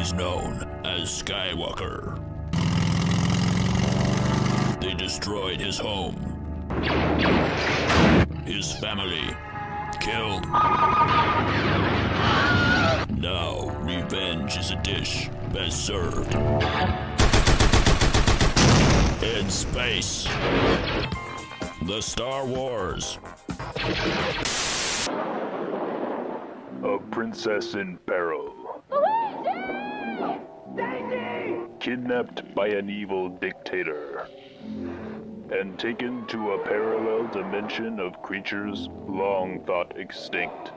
is known as Skywalker. They destroyed his home, his family, killed. Now, revenge is a dish best served in space. The Star Wars. A princess in peril. Kidnapped by an evil dictator. And taken to a parallel dimension of creatures long thought extinct.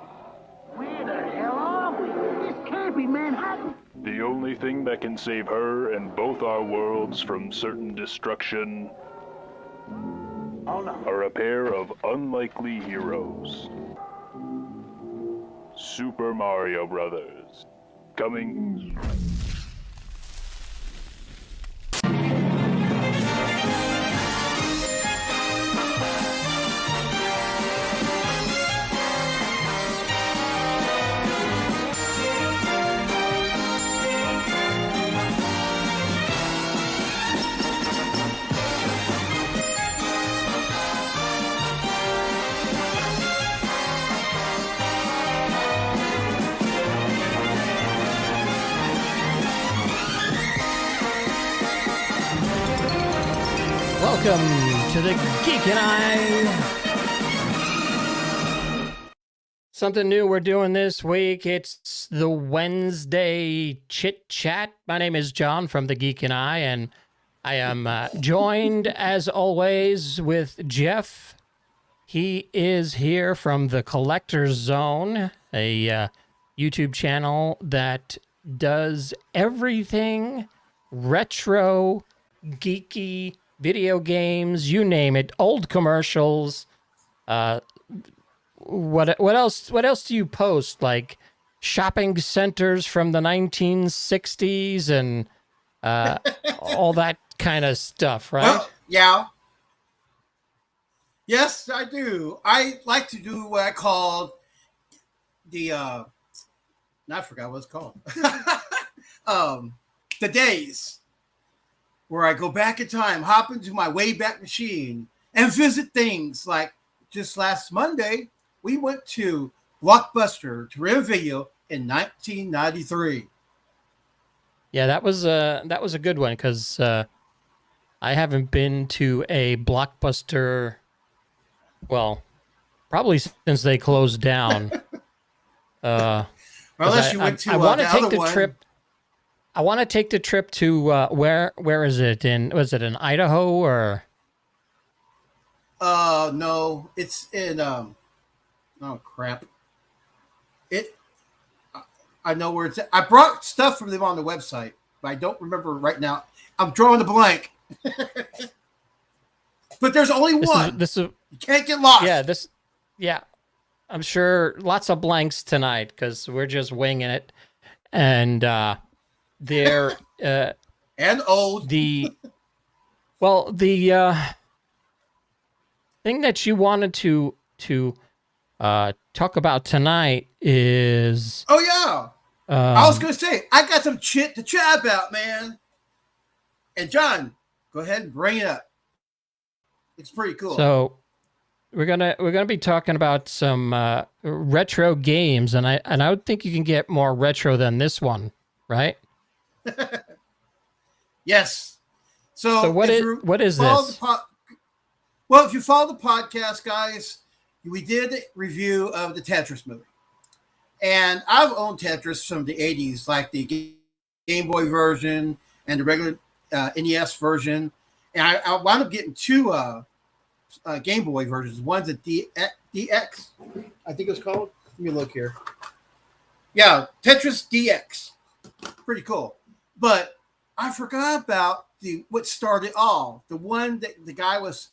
Where the hell are we? This can't be Manhattan. The only thing that can save her and both our worlds from certain destruction are a pair of unlikely heroes. Super Mario Brothers. Coming. Welcome to the Geek and I. Something new we're doing this week. It's the Wednesday Chit Chat. My name is John from the Geek and and I am joined, as always, with Jeff. He is here from the Collector's Zone, a YouTube channel that does everything retro, geeky, video games, you name it, old commercials. What else do you post? Like shopping centers from the 1960s and all that kind of stuff, right? Well, yeah. Yes, I do. I like to do what I call the I forgot what it's called. The days where I go back in time, hop into my Wayback Machine, and visit things like just last Monday, we went to Blockbuster to rent a video in 1993. Yeah, that was a good one because I haven't been to a Blockbuster, well, probably since they closed down. Unless you went to I want to the take other the one. trip. I want to take the trip to where is it was it in Idaho or? No, it's in oh crap. I know where it's at. I brought stuff from them on the website, but I don't remember right now. I'm drawing a blank. But there's only one. This is you can't get lost. Yeah. I'm sure lots of blanks tonight because we're just winging it, and they're and old. The thing that you wanted to talk about tonight is I was gonna say I got some shit to chat about, man. And John, go ahead and bring it up. It's pretty cool. So we're gonna be talking about some retro games, and I would think you can get more retro than this one, right? Yes. So what is this? Well, if you follow the podcast, guys, we did a review of the Tetris movie. And I've owned Tetris from the 80s, like the Game Boy version and the regular NES version. And I wound up getting two Game Boy versions. One's a DX, I think it's called. Let me look here. Yeah, Tetris DX. Pretty cool. But I forgot about what started all. The one that the guy was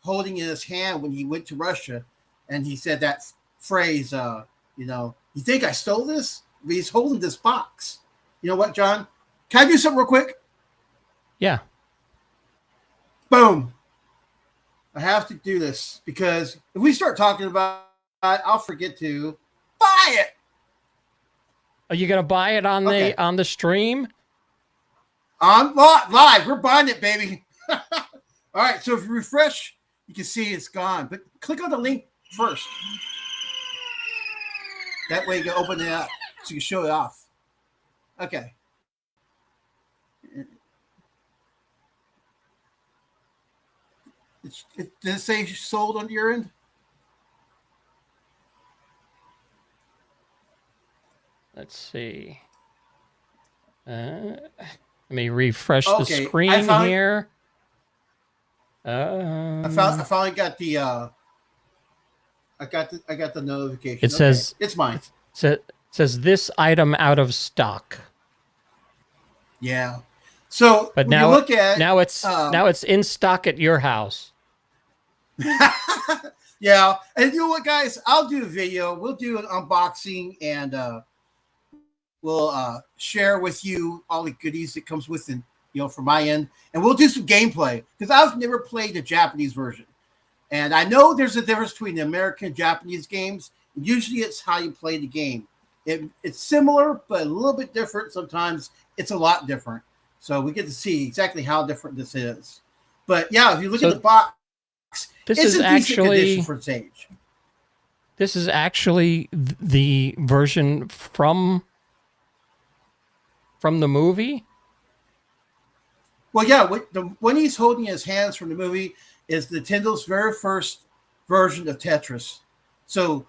holding in his hand when he went to Russia, and he said that phrase, you think I stole this? But he's holding this box. You know what, John? Can I do something real quick? Yeah. Boom. I have to do this because if we start talking about it, I'll forget to buy it. Are you gonna buy it on the stream? On live, we're buying it, baby. All right, so if you refresh, you can see it's gone. But click on the link first. That way you can open it up so you can show it off. Okay. Did it say sold on your end? Let's see. Let me refresh the screen here. I finally got the I got the notification. It says it's mine. It says this item out of stock. Yeah. So but now you look at now it's in stock at your house. Yeah, and you know what, guys? I'll do a video. We'll do an unboxing, and we'll share with you all the goodies that comes with it, from my end, and we'll do some gameplay because I've never played the Japanese version, and I know there's a difference between the American and Japanese games. Usually, it's how you play the game. It's similar, but a little bit different. Sometimes it's a lot different. So we get to see exactly how different this is. But yeah, if you look at the box. This is actually for its age. This is actually the version from the movie. Well, yeah, when he's holding his hands from the movie is Nintendo's very first version of Tetris. So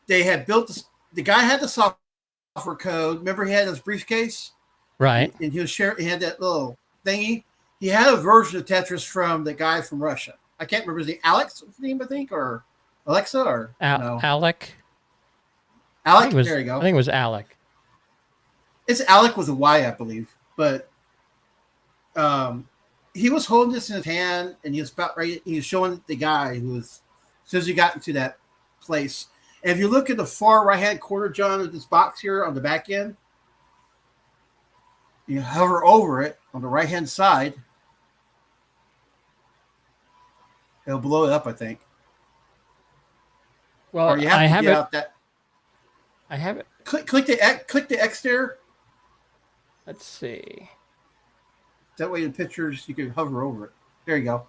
they had built this. The guy had the software code. Remember, he had his briefcase, right? And he had that little thingy. He had a version of Tetris from the guy from Russia. I can't remember the Alex name, I think, or Alexa, or no. Alec. Alec, there you go. I think it was Alec. It's Alec with a Y, I believe. But he was holding this in his hand, and he was about ready. He was showing the guy who was, as soon as he got into that place. And if you look at the far right-hand corner, John, of this box here on the back end, you hover over it on the right-hand side. It'll blow it up, I think. Well, or you have I to have get it. out that. I have it. Click the X there. Let's see. That way, the pictures you can hover over it. There you go.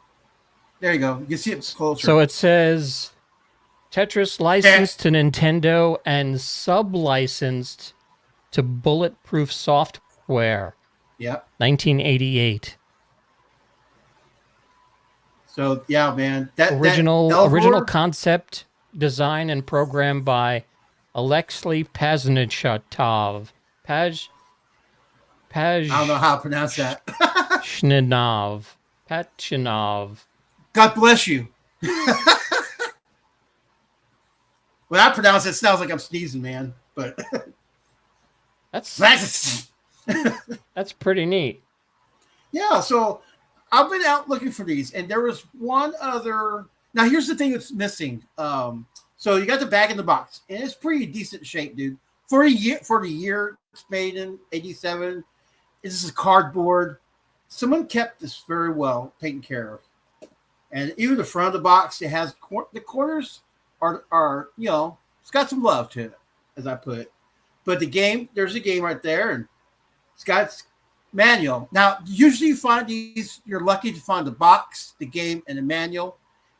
There you go. You can see it closer. So it says Tetris licensed to Nintendo and sub-licensed to Bulletproof Software. Yep. 1988. So yeah, man, original concept, design, and program by Alexei Paznichatov. I don't know how to pronounce that. Pachinov. God bless you. When I pronounce it, sounds like I'm sneezing, man. But that's pretty neat. Yeah, so I've been out looking for these, and there was one other. Now, here's the thing that's missing. So you got the bag in the box, and it's pretty decent shape, dude. For the year it's made in '87, this is cardboard. Someone kept this very well taken care of, and even the front of the box, it has the corners are it's got some love to it, as I put it. But there's a game right there, and it's got manual. Now, usually you find these, you're lucky to find the box, the game, and the manual.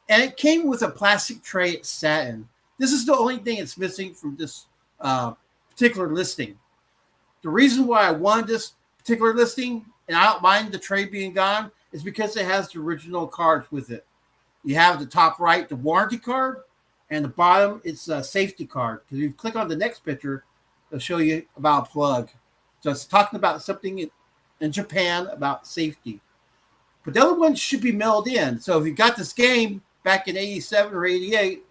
And it came with a plastic tray it sat in. This is the only thing it's missing from this particular listing. The reason why I wanted this particular listing, and I don't mind the tray being gone, is because it has the original cards with it. You have the top right, the warranty card, and the bottom, it's a safety card. Because if you click on the next picture, it'll show you about a plug. So it's talking about something in Japan about safety. But the other one should be mailed in. So if you got this game back in 87 or 88,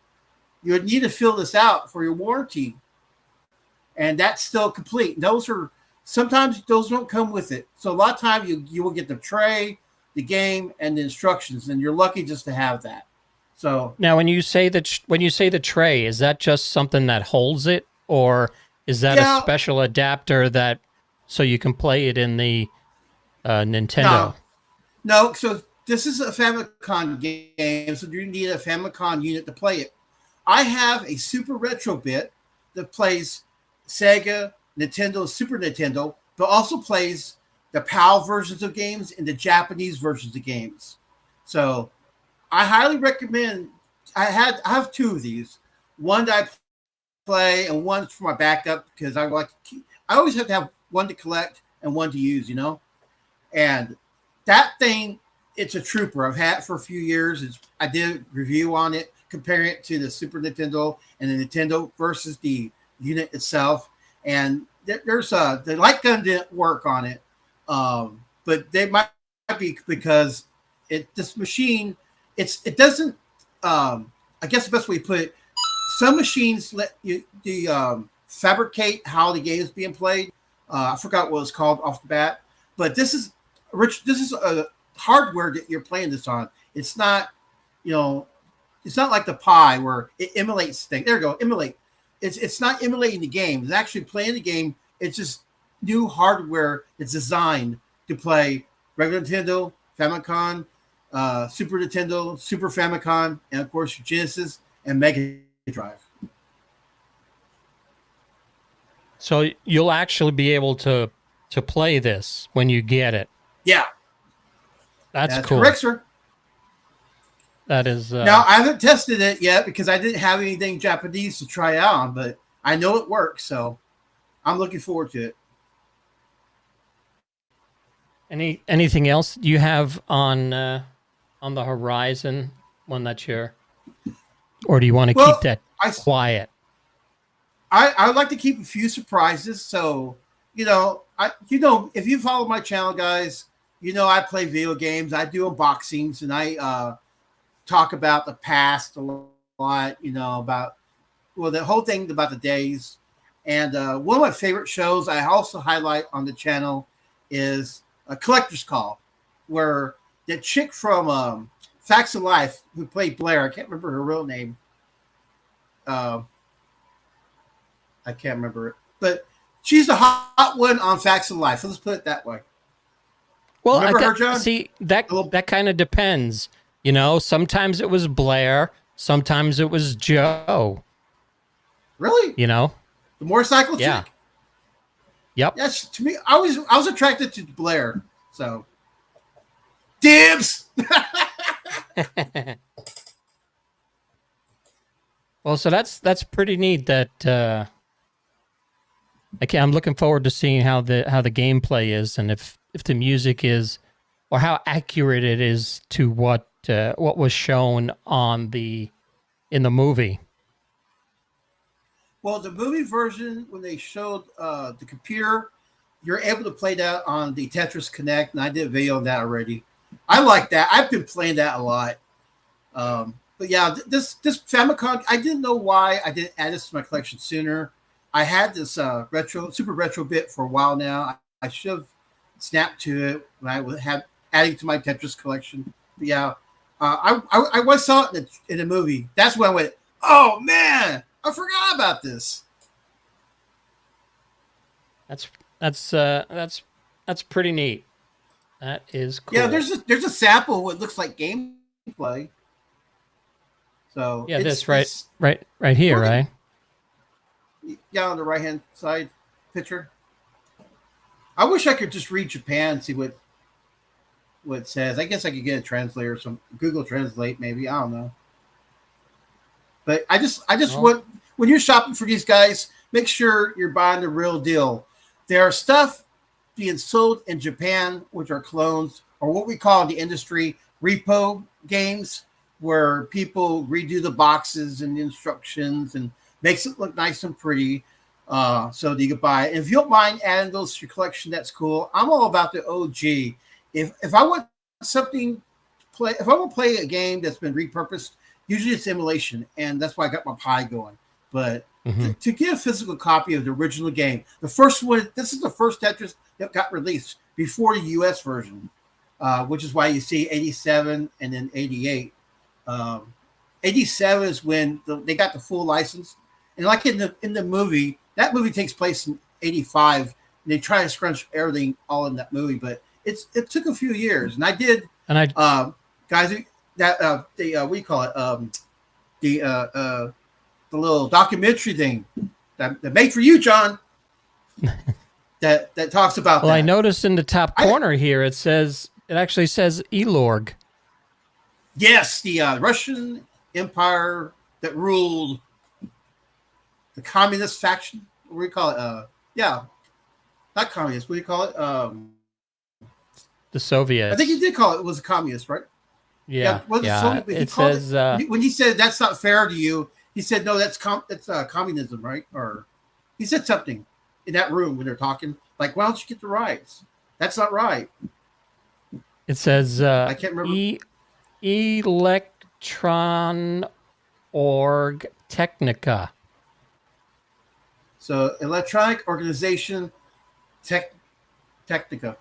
you would need to fill this out for your warranty. And that's still complete. Sometimes those don't come with it. So a lot of times you will get the tray, the game, and the instructions, and you're lucky just to have that. So now, when you say the tray, is that just something that holds it, or is that a special adapter so you can play it in the Nintendo? No. So this is a Famicom game, so you need a Famicom unit to play it. I have a Super Retro bit that plays Sega, Nintendo, Super Nintendo, but also plays the PAL versions of games and the Japanese versions of games. So I highly recommend. I have two of these. One that I play and one for my backup because I like to keep. I always have to have one to collect and one to use, And that thing, it's a trooper. I've had it for a few years. I did a review on it, comparing it to the Super Nintendo and the Nintendo versus the unit itself. And there's the light gun didn't work on it, but they might be because this machine it doesn't. I guess the best way to put it, some machines let you fabricate how the game is being played. I forgot what it's called off the bat, but this is a hardware that you're playing this on. It's not, it's not like the Pi where it emulates things. There you go, emulate. It's not emulating the game. It's actually playing the game. It's just new hardware that's designed to play regular Nintendo, Famicom, Super Nintendo, Super Famicom, and of course Genesis and Mega Drive. So you'll actually be able to play this when you get it. Yeah, that's cool. Correct, sir. That is. Now I haven't tested it yet because I didn't have anything Japanese to try out on, but I know it works, so I'm looking forward to it. Anything else you have on the horizon? One that you're, or do you want to keep that quiet? I would like to keep a few surprises. So if you follow my channel, guys, I play video games. I do unboxings and I talk about the past a lot. About the whole thing about the days. And one of my favorite shows I also highlight on the channel is a Collector's Call, where the chick from Facts of Life who played Blair, I can't remember her real name. I can't remember it, but she's the hot one on Facts of Life. Let's put it that way. Well, remember her, John? See, that kind of depends. Sometimes it was Blair, sometimes it was Joe. Really? The motorcycle chick? Yep. Yes, to me, I was attracted to Blair. So, dibs. Well, so that's pretty neat. That I'm looking forward to seeing how the gameplay is, and if the music is, or how accurate it is to what was shown in the movie. Well, the movie version, when they showed the computer, you're able to play that on the Tetris Connect, and I did a video on that already. I like that. I've been playing that a lot. But yeah, this Famicom, I didn't know why I didn't add this to my collection sooner. I had this super retro bit for a while now. I should have snapped to it when I would have adding to my Tetris collection. But yeah, I once saw it in a movie. That's when I went, oh man, I forgot about this. That's pretty neat. That is cool. Yeah, there's a sample of what looks like gameplay. So yeah, this right here, right? Yeah, on the right hand side picture. I wish I could just read Japan and see what it says. I guess I could get a translator or some Google Translate, maybe. I don't know. But I just want, when you're shopping for these guys, make sure you're buying the real deal. There are stuff being sold in Japan, which are clones, or what we call in the industry repo games, where people redo the boxes and the instructions and makes it look nice and pretty, so that you can buy it. If you don't mind adding those to your collection, that's cool. I'm all about the OG. If I want something to play, if I want to play a game that's been repurposed, usually it's emulation, and that's why I got my Pi going. But to get a physical copy of the original game, the first one, this is the first Tetris that got released before the US version, which is why you see 87 and then 88. 87 is when they got the full license. And like in the movie, that movie takes place in 85, and they try to scrunch everything all in that movie, but it took a few years. And I did, guys, that what do you call it? The little documentary thing that made for you, John. that talks about Well, that. I noticed in the top corner here it actually says Elorg. Yes, the Russian Empire that ruled the communist faction. What do you call it? Yeah, not communist. What do you call it? The Soviets. I think he did call it was a communist, right? Yeah. It says when he said that's not fair to you. He said no, that's communism, right? Or he said something in that room when they're talking, like, why don't you get the rights? That's not right. It says I can't remember. Electron Org Technica. So electronic organization technica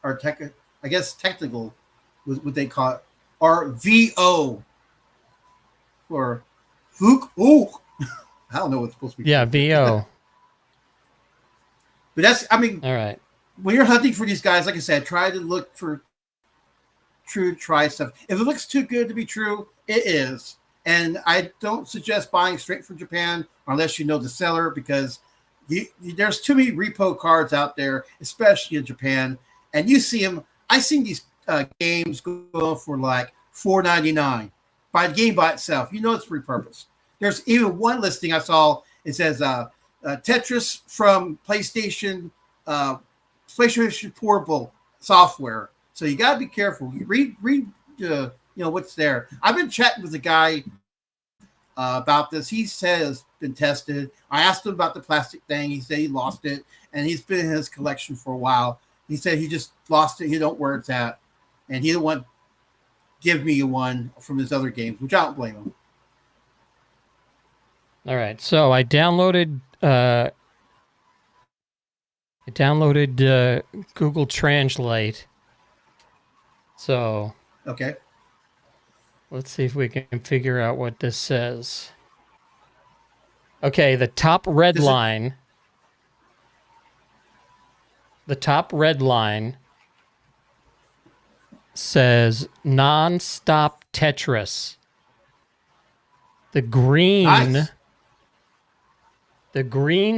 or tech, I guess technical was what they call it, or VO for Vuk. Oh, I don't know what's supposed to be. Yeah, VO. But that's, I mean, all right. When you're hunting for these guys, like I said, try to look for true try stuff. If it looks too good to be true, it is. And I don't suggest buying straight from Japan unless you know the seller, because there's too many repo cards out there, especially in Japan. And you see them. I've seen these games go for like $4.99. By the game by itself, you know it's repurposed. There's even one listing I saw. It says Tetris from PlayStation Portable software. So you gotta be careful. You read what's there. I've been chatting with a guy about this. He says it's been tested. I asked him about the plastic thing. He said he lost it, and he's been in his collection for a while. He said he just lost it. He don't know where it's at, and he don't want to give me one from his other games, which I don't blame him. All right, so I downloaded Google Translate. So okay, let's see if we can figure out what this says. Okay, the top red line says non-stop Tetris. The green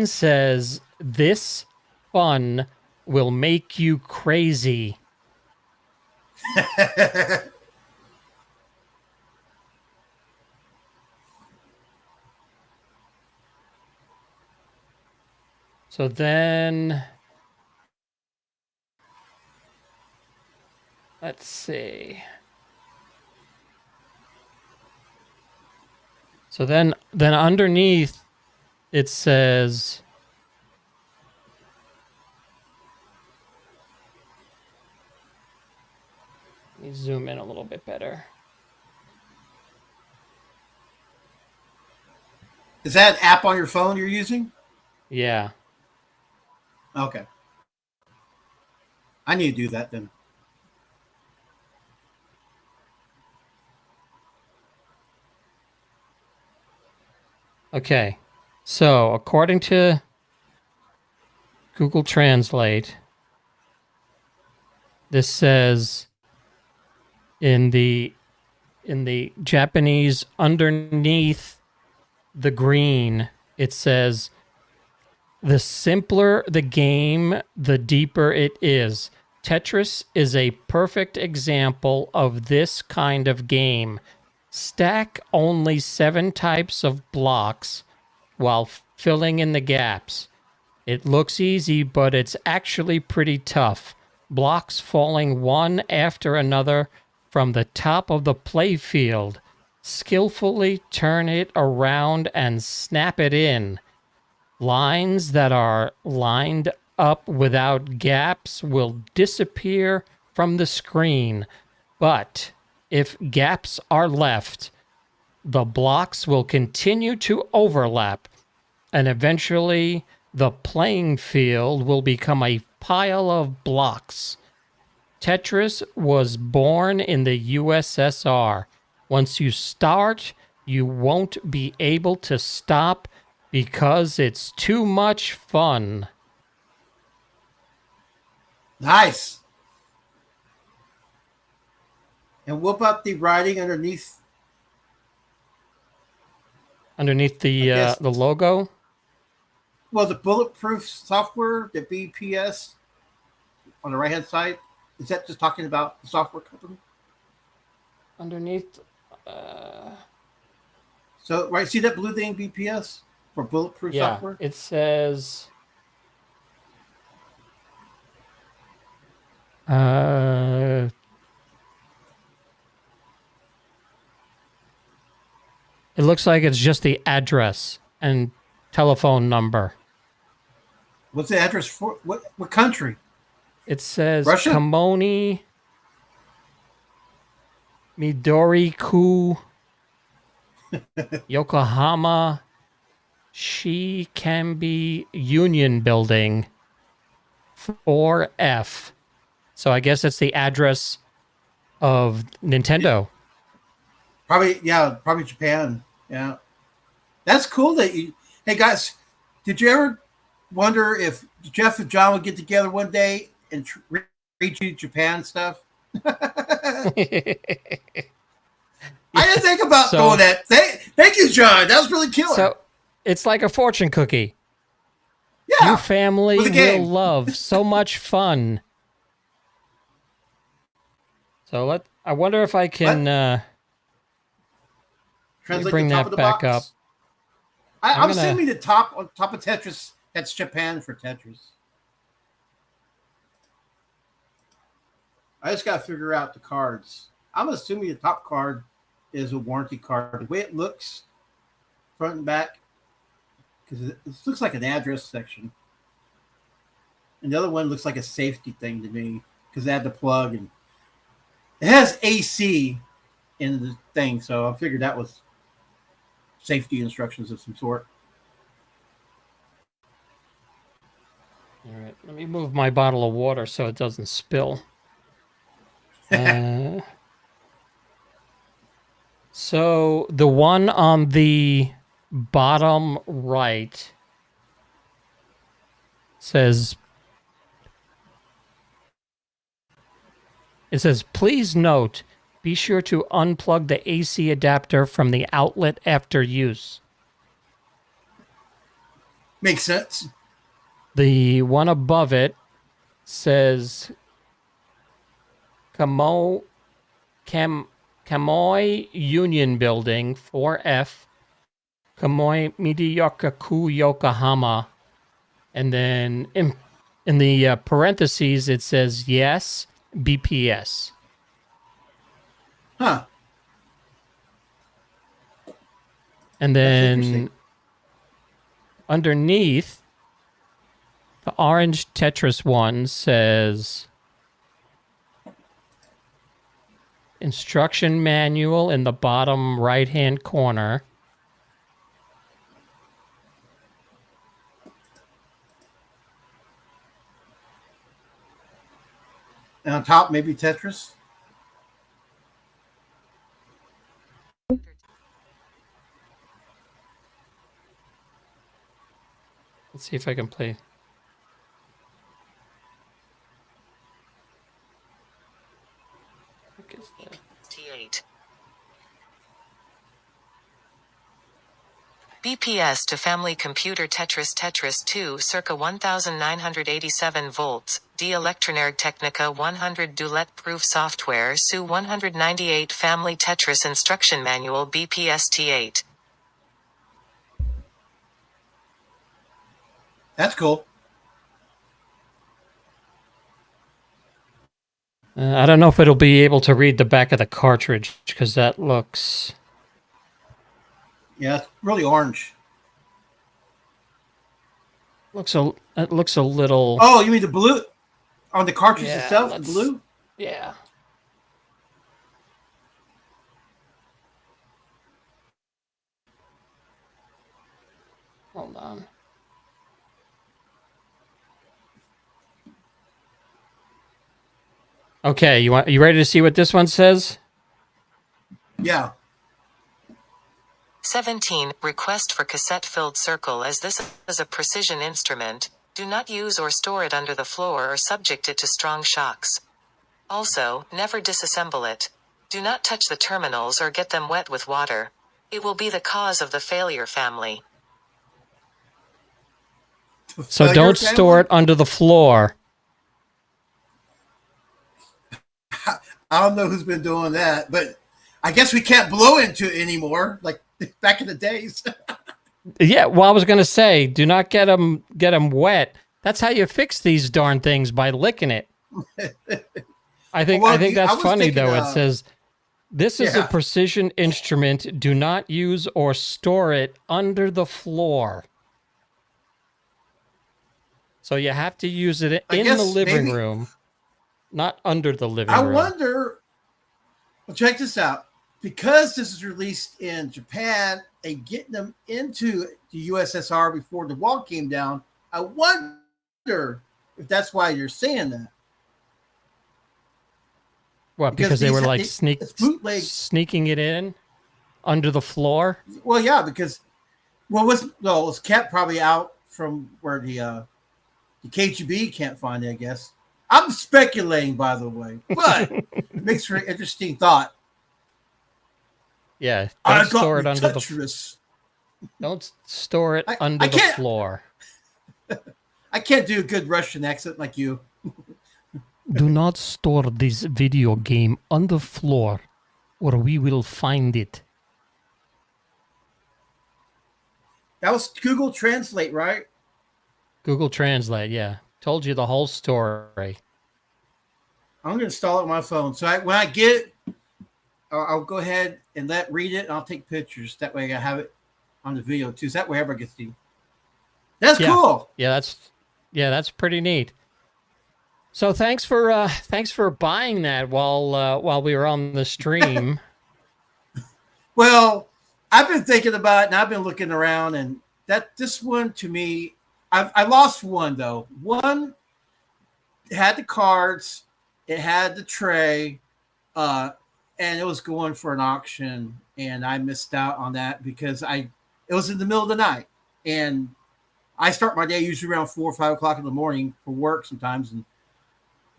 says this fun will make you crazy. So then let's see. So then underneath it says let me zoom in a little bit better. Is that an app on your phone you're using? Yeah. Okay. I need to do that then. Okay. So, according to Google Translate, this says in the Japanese underneath the green, it says the simpler the game, the deeper it is. Tetris is a perfect example of this kind of game. Stack only 7 types of blocks while filling in the gaps. It looks easy, but it's actually pretty tough. Blocks falling one after another from the top of the playfield. Skillfully turn it around and snap it in. Lines that are lined up without gaps will disappear from the screen, but if gaps are left, the blocks will continue to overlap, and eventually the playing field will become a pile of blocks. Tetris was born in the USSR. Once you start, you won't be able to stop because it's too much fun. Nice. And what about the writing underneath? Underneath the logo? Well, the bulletproof software, the BPS on the right hand side, is that just talking about the software company? Underneath. So, right, see that blue thing, BPS for bulletproof Yeah, software? it says. It looks like it's just the address and telephone number. What's the address for? What country? It says Russia? Kamoni Midori-ku, Yokohama Shikambi Union Building, 4F. So I guess it's the address of Nintendo. Probably, yeah, probably Japan. Yeah. That's cool that you. Hey, guys, did you ever wonder if Jeff and John would get together one day and read you Japan stuff? I didn't think about doing that. Thank you, John. That was really killer. So it's like a fortune cookie. Yeah. Your family will love. So much fun. So I wonder if I can bring that back up. I'm assuming the top of Tetris, that's Japan for Tetris. I just got to figure out the cards. I'm assuming the top card is a warranty card. The way it looks, front and back, because it looks like an address section. And the other one looks like a safety thing to me because they had the plug and it has AC in the thing. So I figured that was safety instructions of some sort. All right, let me move my bottle of water so it doesn't spill. So the one on the bottom right says, please note, be sure to unplug the AC adapter from the outlet after use. Makes sense. The one above it says Kamoy Union Building, 4F, Kamoy Midioka-ku, Yokohama. And then in the parentheses, it says, yes, BPS. Huh. And then underneath, the orange Tetris one says instruction manual in the bottom right-hand corner. And on top, maybe Tetris. Let's see if I can play. T8. BPS to family computer Tetris 2 circa 1987 volts, D Electronerg Technica 100 Dulet Proof Software SU 198 Family Tetris Instruction Manual BPS T8. That's cool. I don't know if it'll be able to read the back of the cartridge because that looks... Yeah, it's really orange. It looks a little... Oh, you mean the blue? On the cartridge itself, the blue? Yeah. Hold on. Okay, you ready to see what this one says? Yeah. 17. Request for cassette-filled circle. As this is a precision instrument, do not use or store it under the floor or subject it to strong shocks. Also, never disassemble it. Do not touch the terminals or get them wet with water. It will be the cause of the failure, family. So your don't family? store it under the floor. I don't know who's been doing that, but I guess we can't blow into it anymore, like back in the days. Yeah, well, I was going to say, do not get them wet. That's how you fix these darn things, by licking it. I think that's funny, though. It says, this is a precision instrument. Do not use or store it under the floor. So you have to use it in the living room, not under the living room. I wonder, well, check this out. Because this is released in Japan and getting them into the USSR before the wall came down, I wonder if that's why you're saying that. What, because they were like sneaking it in under the floor? Well, yeah, because it was kept probably out from where the KGB can't find it, I guess. I'm speculating, by the way, but it makes for an interesting thought. Yeah, don't store it under Don't store it under the floor. I can't do a good Russian accent like you. Do not store this video game on the floor, or we will find it. That was Google Translate, right? Google Translate, yeah. Told you the whole story. I'm going to install it on my phone. So when I get it, I'll go ahead and read it, and I'll take pictures. That way I have it on the video, too. So that way everybody gets to see. That's cool. Yeah, that's pretty neat. So thanks for buying that while we were on the stream. Well, I've been thinking about it, and I've been looking around, and this one to me, I lost one though. One had the cards, it had the tray, and it was going for an auction, and I missed out on that because it was in the middle of the night, and I start my day usually around 4 or 5 o'clock in the morning for work sometimes, and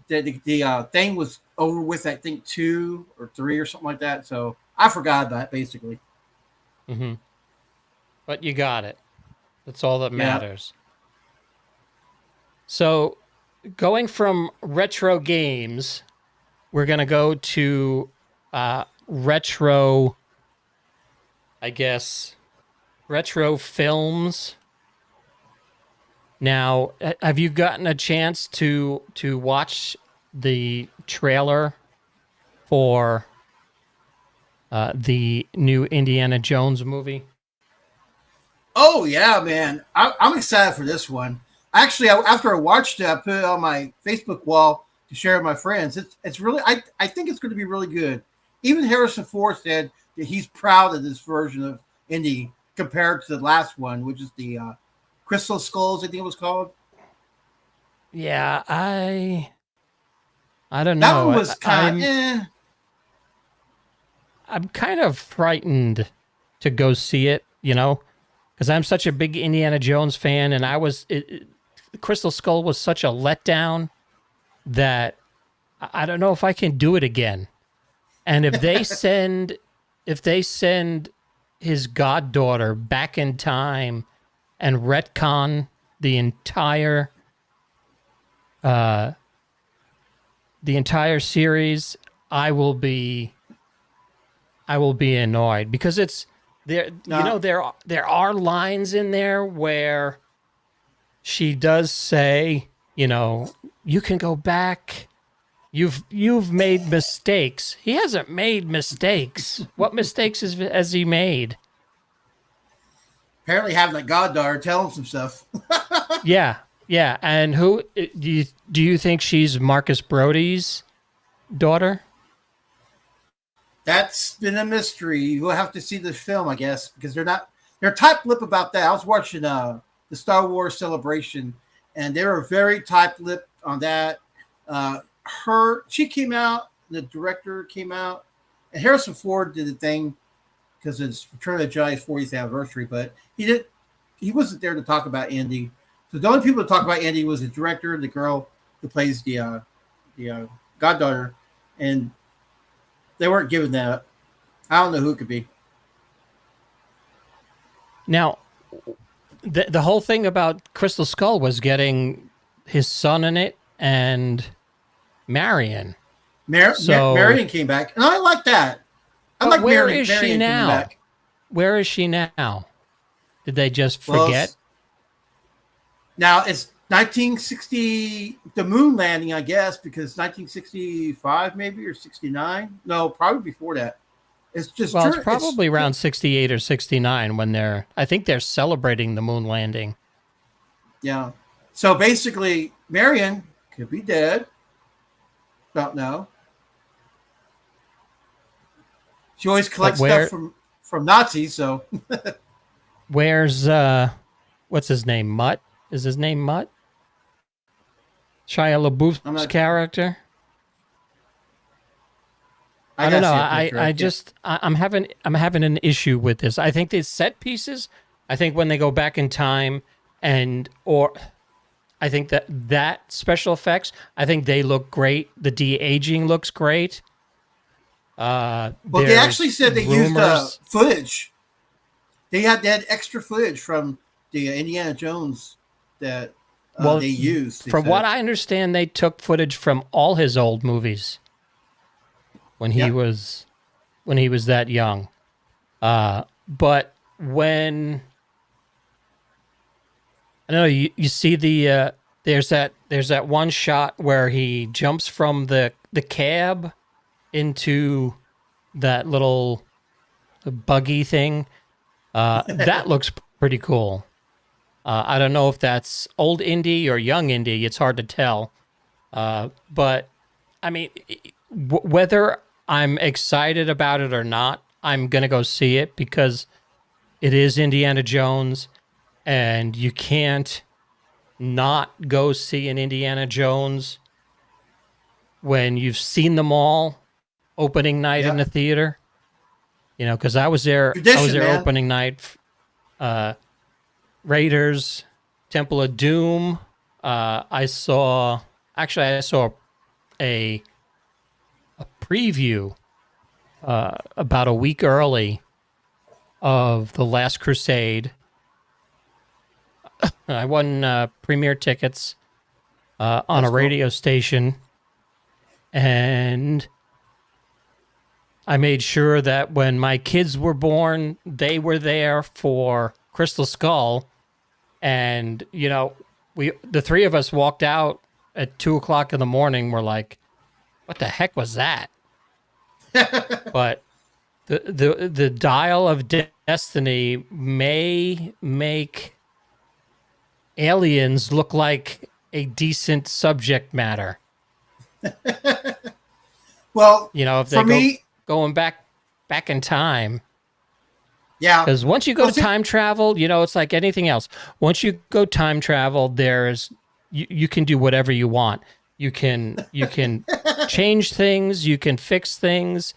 the thing was over with, I think 2 or 3 or something like that. So I forgot about it basically. Mm-hmm. But you got it. That's all that matters. So going from retro games, we're going to go to retro films. Now, have you gotten a chance to watch the trailer for the new Indiana Jones movie? Oh yeah, man! I'm excited for this one. Actually, after I watched it, I put it on my Facebook wall to share with my friends. It's really, I think it's going to be really good. Even Harrison Ford said that he's proud of this version of Indy compared to the last one, which is the Crystal Skulls, I think it was called. Yeah, I don't know. That one was kind of. I'm kind of frightened to go see it, because I'm such a big Indiana Jones fan, and Crystal Skull was such a letdown that I don't know if I can do it again. And if they send his goddaughter back in time and retcon the entire series, I will be annoyed, because it's there. There are lines in there where she does say, you can go back. You've made mistakes. He hasn't made mistakes. What mistakes has he made? Apparently having that goddaughter tell him some stuff. Yeah. And who do you think she's Marcus Brody's daughter? That's been a mystery. You'll have to see the film, I guess, because they're tight-lipped about that. I was watching the Star Wars Celebration, and they were very tight-lipped on that. She came out, the director came out, and Harrison Ford did the thing because it's Return of the Jedi's 40th anniversary, but he wasn't there to talk about Indy. So the only people to talk about Indy was the director and the girl who plays the goddaughter, and they weren't given that. I don't know who it could be. Now, the whole thing about Crystal Skull was getting his son in it and Marion. Marion came back, and I like that. I like where Marion. is she Marion coming now? back. Where is she now? Did they just Well, forget? Now it's 1960, the moon landing, I guess, because 1965 maybe or 69. No, probably before that. It's just It's probably around 68 or 69 when I think they're celebrating the moon landing. Yeah. So basically, Marion could be dead. Don't know. She always collects stuff from Nazis, so. Where's what's his name? Mutt? Is his name Mutt? Shia LaBeouf's character? I don't know. I'm having an issue with this. I think the set pieces, I think when they go back in time I think that special effects, I think they look great. The de-aging looks great. Well, they actually said they used footage. They had extra footage from the Indiana Jones that they used. From what I understand, they took footage from all his old movies when he was that young. But when I don't know, you see there's that one shot where he jumps from the cab into that little buggy thing. That looks pretty cool. I don't know if that's old Indy or young Indy. It's hard to tell. But I mean, whether I'm excited about it or not, I'm going to go see it because it is Indiana Jones, and you can't not go see an Indiana Jones when you've seen them all opening night in the theater. You know, because I was there opening night. Raiders, Temple of Doom. I saw a preview about a week early of The Last Crusade. I won premiere tickets on a radio station, and I made sure that when my kids were born, they were there for Crystal Skull. And, you know, the three of us walked out at 2:00 in the morning. We're like, what the heck was that? But the Dial of Destiny may make aliens look like a decent subject matter. Well, you know, if they going back in time. Yeah. Because once you go to time travel, you know, it's like anything else. Once you go time travel, you can do whatever you want. You can change things. You can fix things.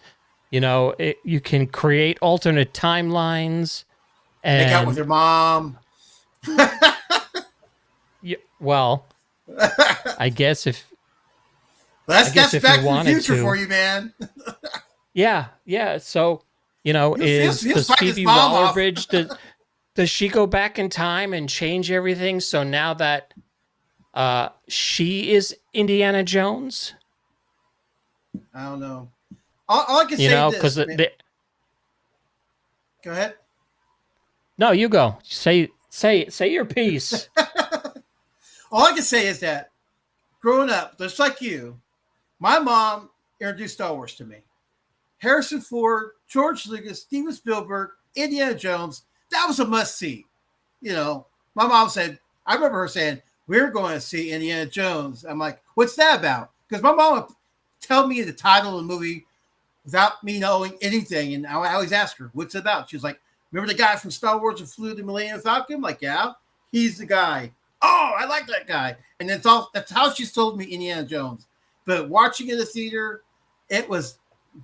You know, you can create alternate timelines. And make out with your mom. Well, I guess if that's Back to the Future for you, man. Yeah. So, you know, does Phoebe Waller-Bridge, does she go back in time and change everything? So now that she is Indiana Jones? I don't know. All I can say is because go ahead. No, you go. Say your piece. All I can say is that growing up, just like you, my mom introduced Star Wars to me. Harrison Ford, George Lucas, Steven Spielberg, Indiana Jones. That was a must-see. You know, my mom said, I remember her saying, we're going to see Indiana Jones. I'm like, what's that about? Because my mom would tell me the title of the movie without me knowing anything. And I always ask her, what's it about? She was like, remember the guy from Star Wars who flew the Millennium Falcon? I'm like, yeah, he's the guy. Oh, I like that guy. And that's how she told me Indiana Jones. But watching it in the theater, it was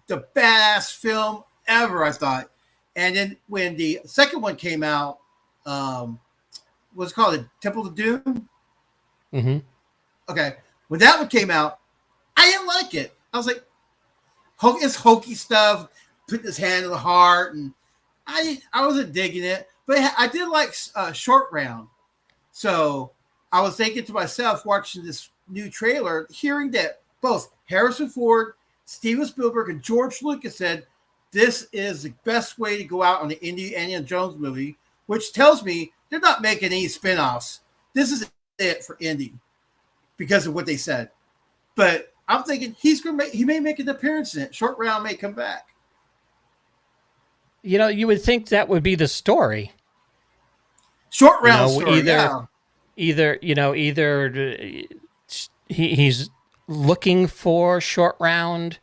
the badass film ever, I thought. And then when the second one came out, what's it called? The Temple of Doom? Mm-hmm. Okay. When that one came out, I didn't like it. I was like, it's hokey stuff, putting his hand in the heart, and I wasn't digging it. But I did like Short Round. So I was thinking to myself, watching this new trailer, hearing that both Harrison Ford, Steven Spielberg, and George Lucas said this is the best way to go out on the Indiana Jones movie, which tells me they're not making any spinoffs. This is it for Indy because of what they said. But I'm thinking he may make an appearance in it. Short Round may come back. You know, you would think that would be the story. Short Round story, either he's looking for Short Round,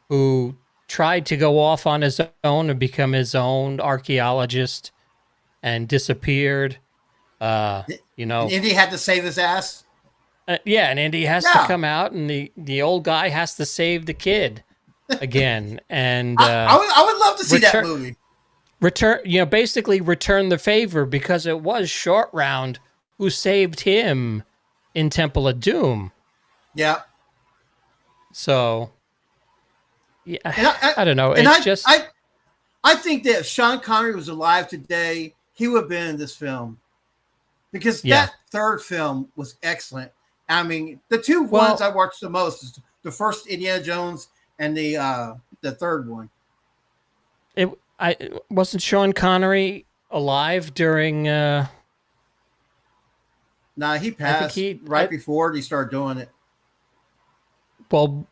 who tried to go off on his own and become his own archaeologist and disappeared. And Indy had to save his ass. And Indy has to come out, and the old guy has to save the kid again. And I would love to see that movie. Basically return the favor, because it was Short Round who saved him in Temple of Doom. Yeah. So, yeah, I don't know. I think that if Sean Connery was alive today, he would have been in this film, because that third film was excellent. I mean, the two ones I watched the most is the first Indiana Jones and the third one. I wasn't Sean Connery alive during. Nah, he passed before he started doing it. Well,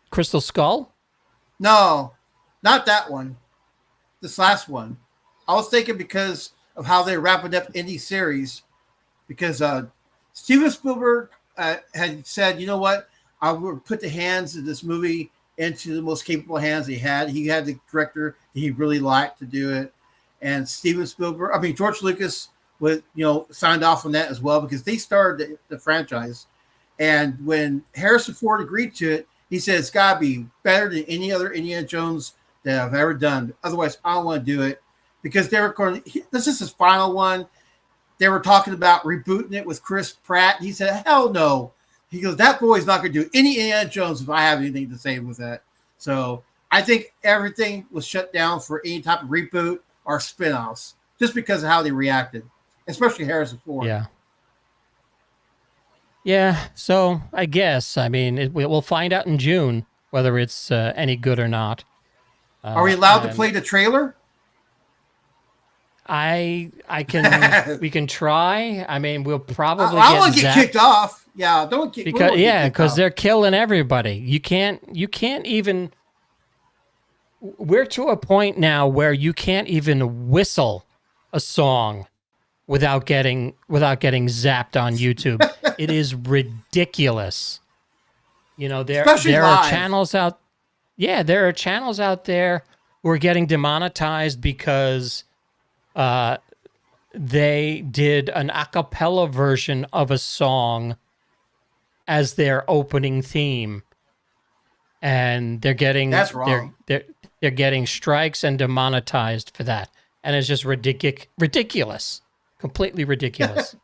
Crystal Skull? No, not that one. This last one. I was thinking because of how they're wrapping up Indy series, because Steven Spielberg had said, you know what, I would put the hands of this movie into the most capable hands he had. He had the director that he really liked to do it, and George Lucas signed off on that as well, because they started the franchise. And when Harrison Ford agreed to it, he said it's got to be better than any other Indiana Jones that I've ever done. Otherwise, I don't want to do it, because they were going. This is his final one. They were talking about rebooting it with Chris Pratt. He said, "Hell no." He goes, "That boy's not going to do any Indiana Jones if I have anything to say with that." So I think everything was shut down for any type of reboot or spinoffs, just because of how they reacted, especially Harrison Ford. Yeah. Yeah. So I guess, we'll find out in June whether it's any good or not. Are we allowed to play the trailer? I can. We can try. We'll probably. I want to get kicked off. Yeah, because they're killing everybody. You can't even. We're to a point now where you can't even whistle a song without getting zapped on YouTube. It is ridiculous. There are channels out. Yeah, there are channels out there who are getting demonetized because they did an a cappella version of a song as their opening theme, and they're getting that's wrong. They're getting strikes and demonetized for that, and it's just ridiculous, completely ridiculous.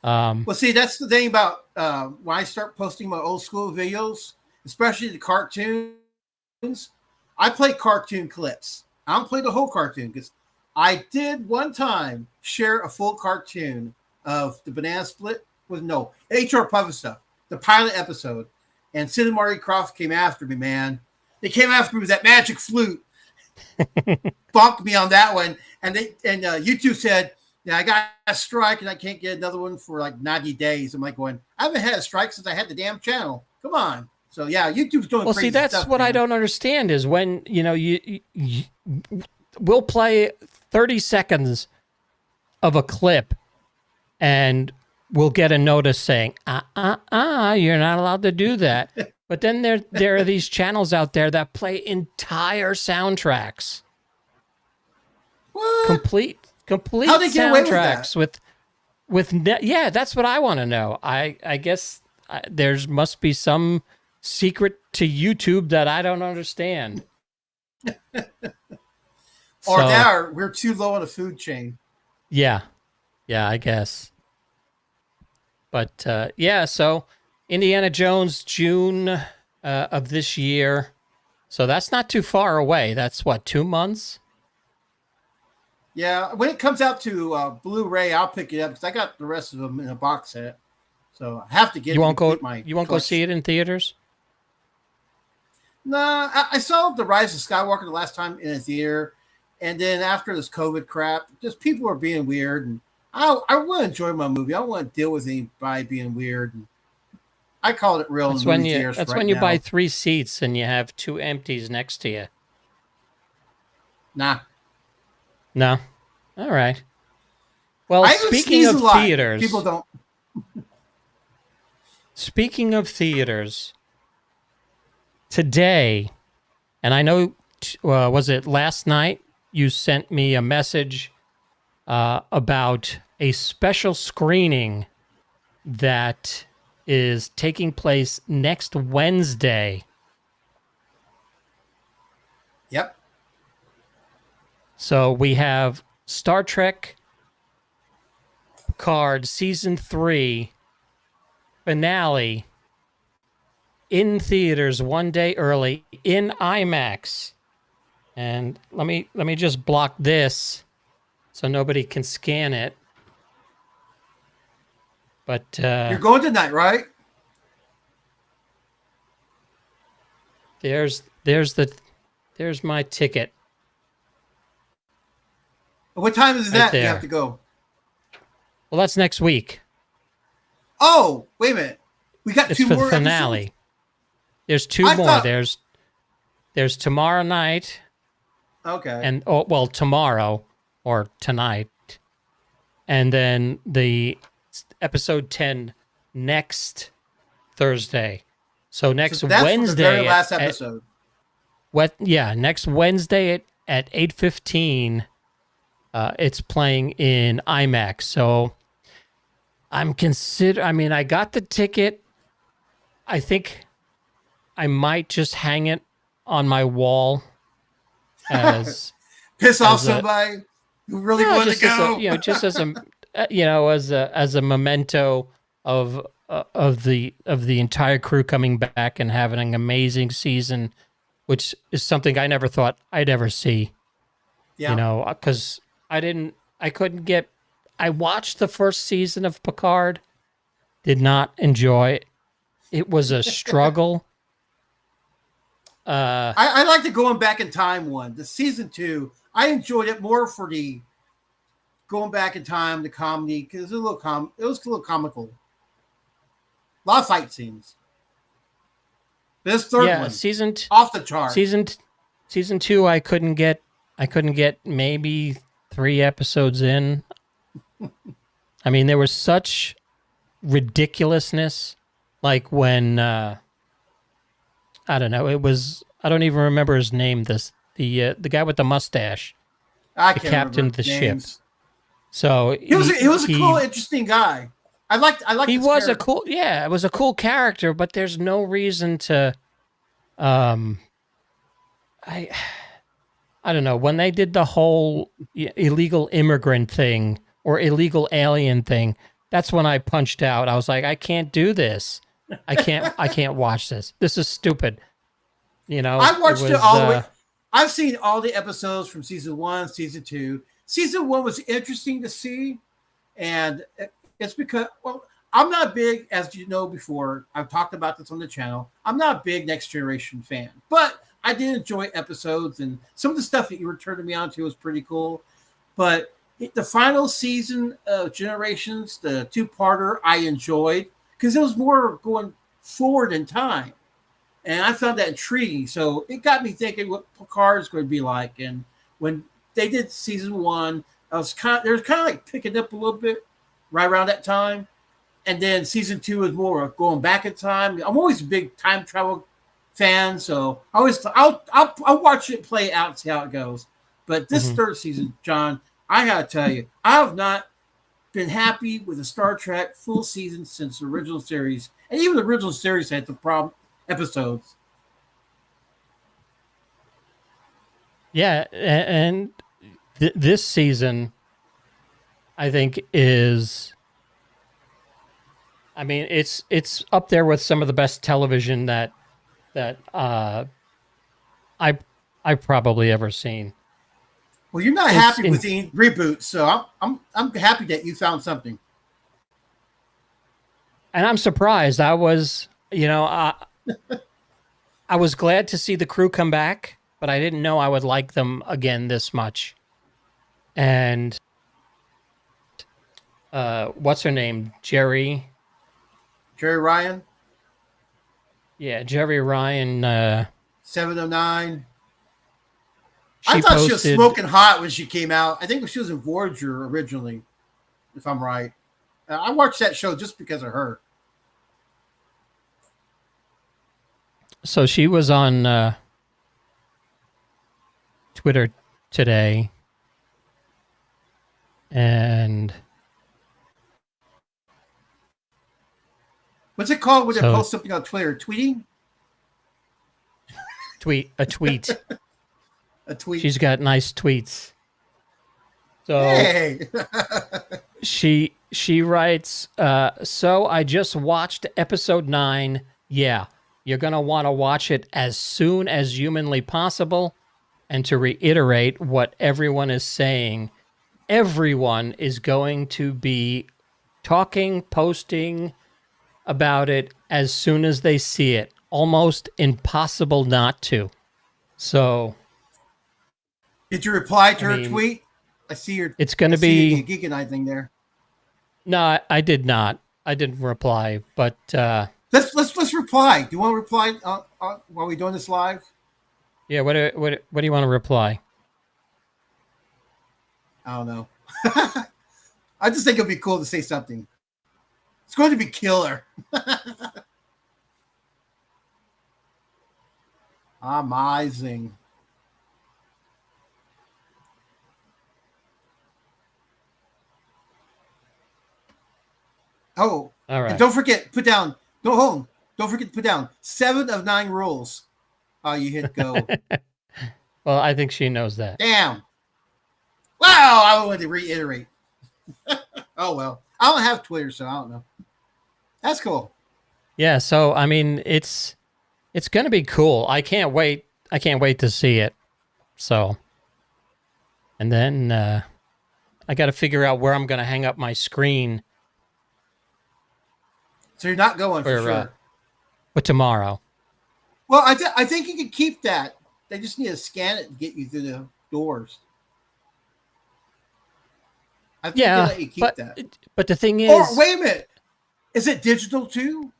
Well, see, that's the thing about when I start posting my old school videos, especially the cartoons. I play cartoon clips. I don't play the whole cartoon, because I did one time share a full cartoon of the Banana Split with HR Puffin stuff, the pilot episode, and Sid and Marty Croft came after me, man. They came after me with that magic flute, bonked me on that one, and YouTube said, "Yeah, I got a strike and I can't get another one for like 90 days." I'm like going, I haven't had a strike since I had the damn channel. Come on. So yeah, YouTube's doing crazy that's stuff, what man. I don't understand is when we'll play 30 seconds of a clip and we'll get a notice saying, you're not allowed to do that. But then there are these channels out there that play entire soundtracks. What? Complete How'd they get away with soundtracks with that's what I want to know. I guess there must be some secret to YouTube that I don't understand. Or we're too low on the food chain. Yeah, I guess. But so Indiana Jones, June of this year. So that's not too far away. That's what, 2 months? Yeah, when it comes out to Blu-ray, I'll pick it up because I got the rest of them in a box set. So I have to get. You won't go. My You won't go see it in theaters. Nah, I saw The Rise of Skywalker the last time in a theater, and then after this COVID crap, just people are being weird, and I want to enjoy my movie. I don't want to deal with anybody being weird. And I call it real. That's in when movie you. theaters That's right when you now. buy 3 seats and you have 2 empties next to you. Nah. No. All right. Well, I haven't speaking sneezed of a lot. theaters, People don't. speaking of theaters, today, and I know, was it last night? You sent me a message about a special screening that is taking place next Wednesday. Yep. So we have Star Trek Picard Season 3 finale in theaters 1 day early in IMAX. And let me just block this so nobody can scan it. But You're going tonight, right? there's my ticket. What time is Right that? You there. have to go. Well, that's next week. Oh, wait a minute. We got It's 2 for more the finale. episodes? There's 2 I more. thought- There's tomorrow night Okay. and tomorrow or tonight, and then the episode 10 next Thursday. So next So that's Wednesday, for the very last episode. next Wednesday at 8:15, it's playing in IMAX. So I mean, I got the ticket. I think I might just hang it on my wall as Piss off as a- somebody who really no, wanted to just go. just as a as a memento of the entire crew coming back and having an amazing season, which is something I never thought I'd ever see. Yeah. Because I watched the first season of Picard, did not enjoy it. It was a struggle. I like the going back in time one. The season 2, I enjoyed it more for the going back in time, the comedy, because it was a little comical. A lot of fight scenes. This third one, off the chart. Season 2, I couldn't get maybe 3 episodes in. I mean, there was such ridiculousness, like when I don't know, I don't even remember his name. The guy with the mustache, I the can't captain remember of the ship. names. So He was a cool, interesting guy. I liked. He his was character. it was a cool character, but there's no reason to, I don't know, when they did the whole illegal immigrant thing or illegal alien thing, that's when I punched out. I was like, I can't do this. I can't watch this. This is stupid. I watched it all the way. I've seen all the episodes from season 1, season 2. Season 1 was interesting to see, and it's because, well, I'm not big, as you know before, I've talked about this on the channel, I'm not a big Next Generation fan, but I did enjoy episodes, and some of the stuff that you were turning me on to was pretty cool. But the final season of Generations, the 2-parter, I enjoyed, because it was more going forward in time. And I found that intriguing. So it got me thinking what Picard is going to be like. And when they did season 1, they was kind of like picking up a little bit right around that time. And then season 2 is more of going back in time. I'm always a big time travel fan, so I'll watch it play out and see how it goes. But this third season, John, I gotta tell you, I have not been happy with a Star Trek full season since the original series, and even the original series had the problem episodes. Yeah, and this season, I think is. I mean, it's up there with some of the best television that I've probably ever seen. Well, you're not happy with the reboot, so I'm happy that you found something. And I'm surprised. I was, I was glad to see the crew come back, but I didn't know I would like them again this much. And what's her name? Jerry Ryan? Yeah, Jerry Ryan. 709. I thought she was smoking hot when she came out. I think she was in Voyager originally, if I'm right. I watched that show just because of her. So she was on Twitter today, and what's it called when they post something on Twitter? Tweeting? A tweet. A tweet. She's got nice tweets. So hey. she writes, so I just watched episode 9. Yeah, you're going to want to watch it as soon as humanly possible. And to reiterate what everyone is saying, everyone is going to be talking, posting about it as soon as they see it. Almost impossible not to. So, did you reply to her tweet? I see your. It's going to be Geek and I thing there. No, I did not. I didn't reply, but let's reply. Do you want to reply while we're doing this live? Yeah. What do you want to reply? I don't know. I just think it'd be cool to say something. It's going to be killer. Amazing. Oh, all right. And don't forget, don't forget to put down 7 of 9 rules. You hit go. Well, I think she knows that. Damn. Wow, I wanted to reiterate. Oh, well. I don't have Twitter, so I don't know. That's cool. Yeah, so, I mean, it's going to be cool. I can't wait. I can't wait to see it. So, and then I got to figure out where I'm going to hang up my screen. So you're not going for sure. But tomorrow. Well, I think you can keep that. They just need to scan it to get you through the doors. I think they'll let you keep that. But the thing is... Or, wait a minute. Is it digital too?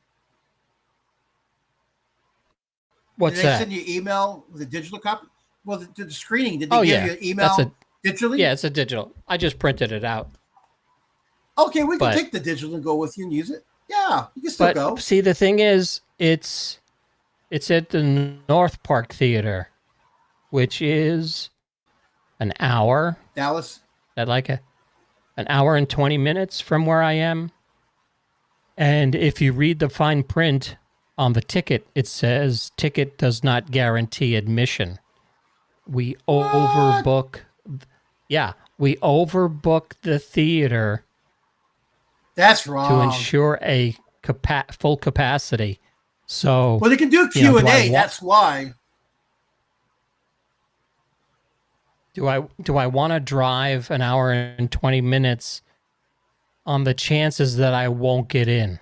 What's that? Did they send you email with a digital copy? Well, the screening, did they give you an email digitally? Yeah, it's a digital. I just printed it out. Okay, we can take the digital and go with you and use it. Yeah, you can still go. See, the thing is, it's at the North Park Theater, which is an hour. Dallas? An hour and 20 minutes from where I am. And if you read the fine print on the ticket, it says ticket does not guarantee admission. We overbook. Yeah, we overbook the theater. That's wrong. To ensure a full capacity. So, well, they can do Q&A. That's why. Do I want to drive an hour and 20 minutes on the chances that I won't get in?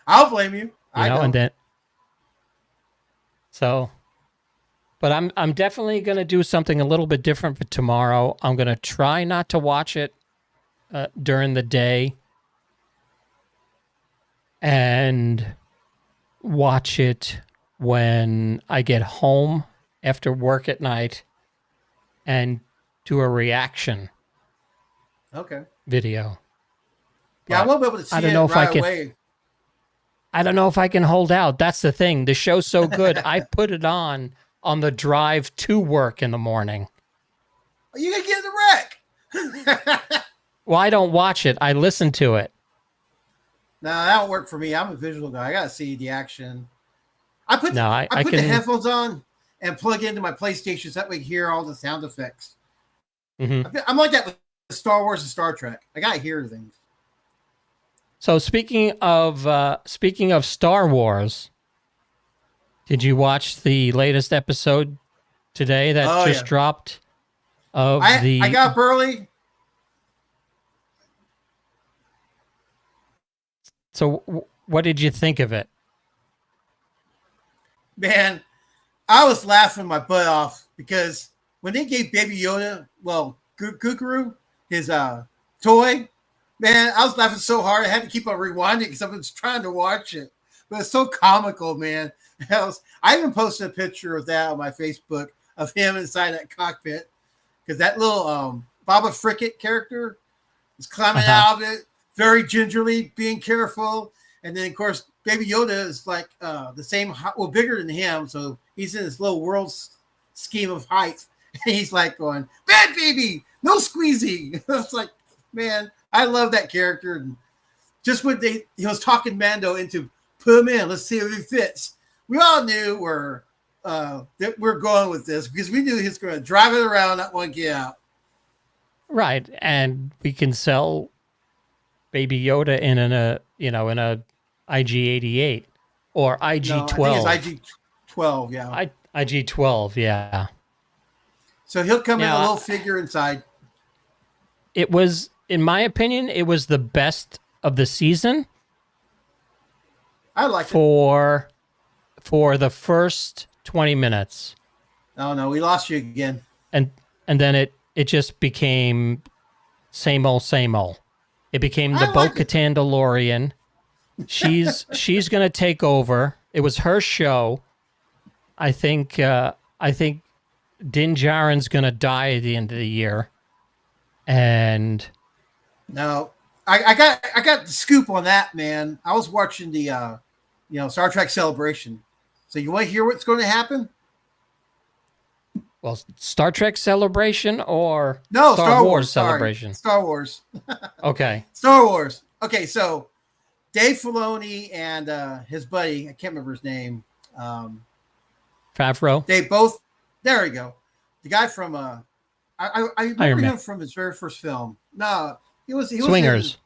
I'll blame you. I know. And then. So, but I'm definitely going to do something a little bit different for tomorrow. I'm going to try not to watch it during the day and watch it when I get home after work at night and do a reaction video. Yeah, I won't be able to see it right away. I don't know if I can hold out. That's the thing. The show's so good. I put it on the drive to work in the morning. You can get in the wreck. Well, I don't watch it. I listen to it. No, that don't work for me. I'm a visual guy. I got to see the action. I put the headphones on and plug into my PlayStation so that way I hear all the sound effects. Mm-hmm. I'm like that with Star Wars and Star Trek. I got to hear things. So speaking of Star Wars, did you watch the latest episode today that just dropped of I got up early. So what did you think of it? Man, I was laughing my butt off because when they gave Baby Yoda, well, Gukuru, his toy, man, I was laughing so hard I had to keep on rewinding because I was trying to watch it. But it's so comical, man. I even posted a picture of that on my Facebook of him inside that cockpit because that little Baba Frickett character is climbing out of it, very gingerly, being careful. And then, of course, Baby Yoda is like the same, well, bigger than him. So he's in this little world scheme of height. And he's like going, bad baby, no squeezy. It's like, man, I love that character. And just when he was talking Mando into put him in, let's see if he fits. We all knew that we're going with this because we knew he was going to drive it around, not want to get out. Right, and we can sell Baby Yoda in a IG-88 or IG-12. No, I think it's IG-12, yeah. IG-12, yeah. So he'll come in a little figure inside. It was, in my opinion, it was the best of the season. I like it. For the first 20 minutes. Oh, no, we lost you again. And then it just became same old, same old. It became the Bo-Katan DeLorean. She's going to take over. It was her show. I think Din Djarin's going to die at the end of the year. And no, I got the scoop on that, man. I was watching the Star Trek Celebration. So you want to hear what's going to happen? Well, Star Trek Celebration or no Star Wars Celebration? Star Wars. Okay. Star Wars. Okay, so Dave Filoni and his buddy, I can't remember his name. Favreau. They both. There we go. The guy from I remember him from his very first film. No, he was Swingers.